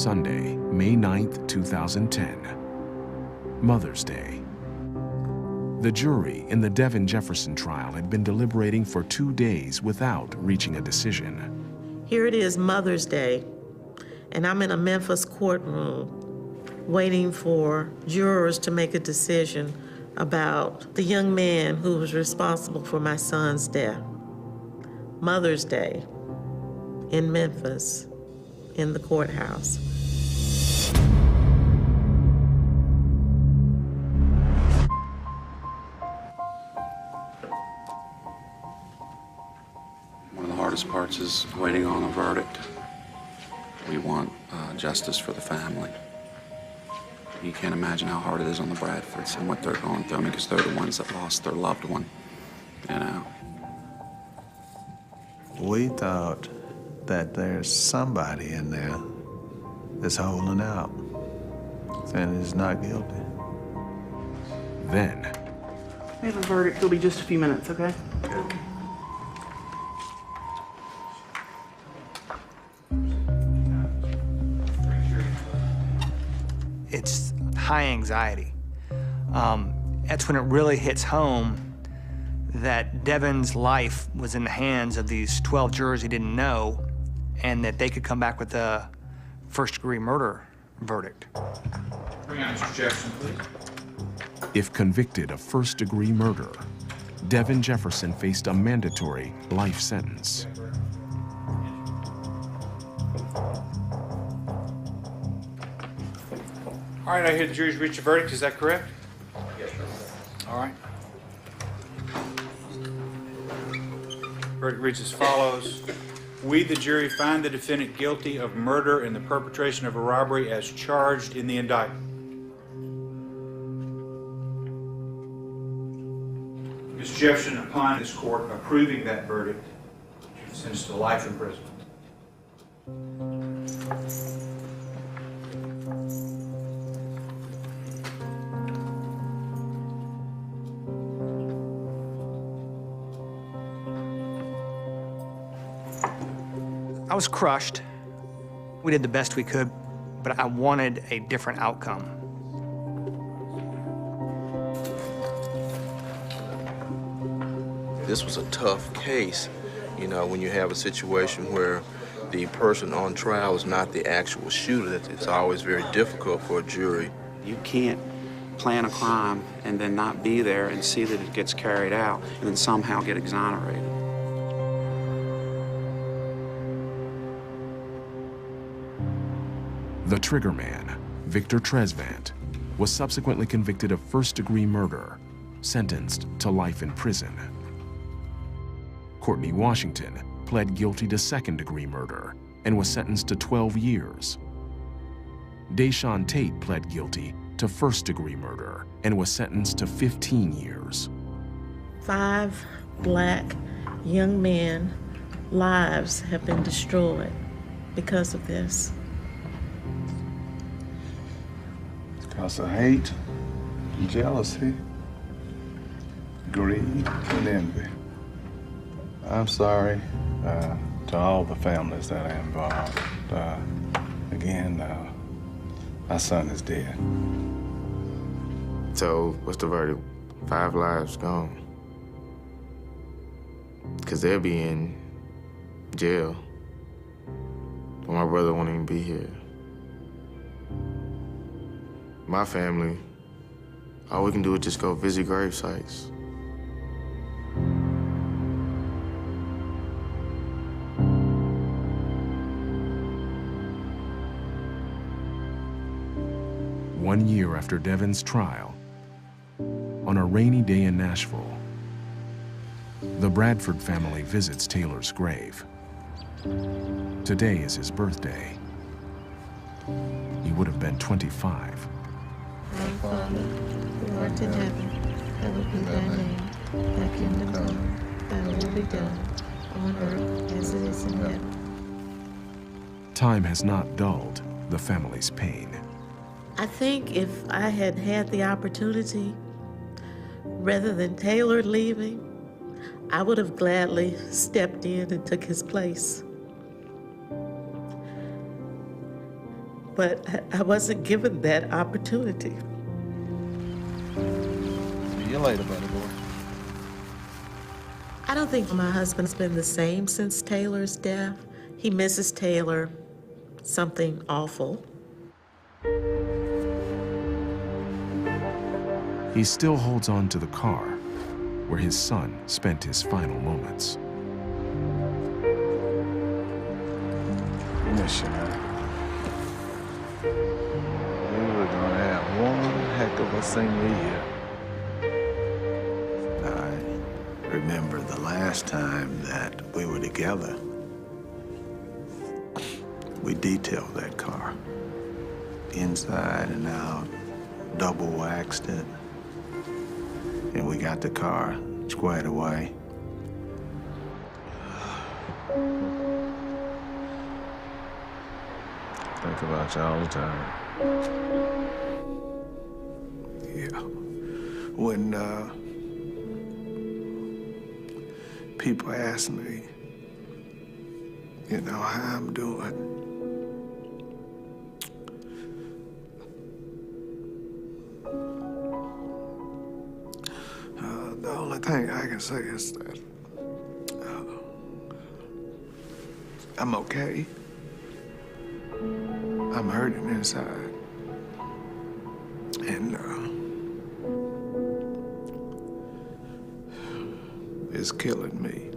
Sunday, May 9th, 2010, Mother's Day. The jury in the Devin Jefferson trial had been deliberating for 2 days without reaching a decision. Here it is, Mother's Day, and I'm in a Memphis courtroom waiting for jurors to make a decision about the young man who was responsible for my son's death. Mother's Day in Memphis, in the courthouse. One of the hardest parts is waiting on a verdict. We want justice for the family. You can't imagine how hard it is on the Bradfords and what they're going through, because they're the ones that lost their loved one, you know. We thought that there's somebody in there that's holding out, saying he's not guilty. Then, We have a verdict. It'll be just a few minutes, okay? It's high anxiety. That's when it really hits home that Devin's life was in the hands of these 12 jurors he didn't know, and that they could come back with a first-degree murder verdict. Bring out Mr. Jefferson, please. if convicted of first-degree murder, Devin Jefferson faced a mandatory life sentence. All right, I hear the jury's reached a verdict. Is that correct? Yes, sir. All right. Verdict reads as follows. We, the jury, find the defendant guilty of murder in the perpetration of a robbery as charged in the indictment. Mr. Jefferson, upon this court approving that verdict, sentenced to life imprisonment. I was crushed. We did the best we could, but I wanted a different outcome. This was a tough case, you know, when you have a situation where the person on trial is not the actual shooter. It's always very difficult for a jury. You can't plan a crime and then not be there and see that it gets carried out and then somehow get exonerated. The trigger man, Victor Tresvant, was subsequently convicted of first-degree murder, sentenced to life in prison. Courtney Washington pled guilty to second-degree murder and was sentenced to 12 years. Deshaun Tate pled guilty to first-degree murder and was sentenced to 15 years. 5 black young men lives have been destroyed because of this. Because of hate, jealousy, greed, and envy. I'm sorry to all the families that are involved. Again, my son is dead. So, what's the verdict? 5 lives gone. Because they'll be in jail. But my brother won't even be here. My family, all we can do is just go visit grave sites. One year after Devin's trial, on a rainy day in Nashville, the Bradford family visits Taylor's grave. Today is his birthday. He would have been 25. Our Father, who art in heaven, hallowed be thy name. Thy kingdom come, thy will be done, on earth as it is in heaven. Time has not dulled the family's pain. I think if I had had the opportunity, rather than Taylor leaving, I would have gladly stepped in and took his place. but I wasn't given that opportunity. See you later, buddy boy. I don't think my husband's been the same since Taylor's death. He misses Taylor, something awful. He still holds on to the car where his son spent his final moments. Miss you, man. We were gonna have one heck of a senior year. I remember the last time that we were together. We detailed that car. Inside and out, double waxed it. And we got the car squared away. Think about you all the time. Yeah. When people ask me, you know, how I'm doing, the only thing I can say is that I'm okay. I'm hurting inside. And it's killing me.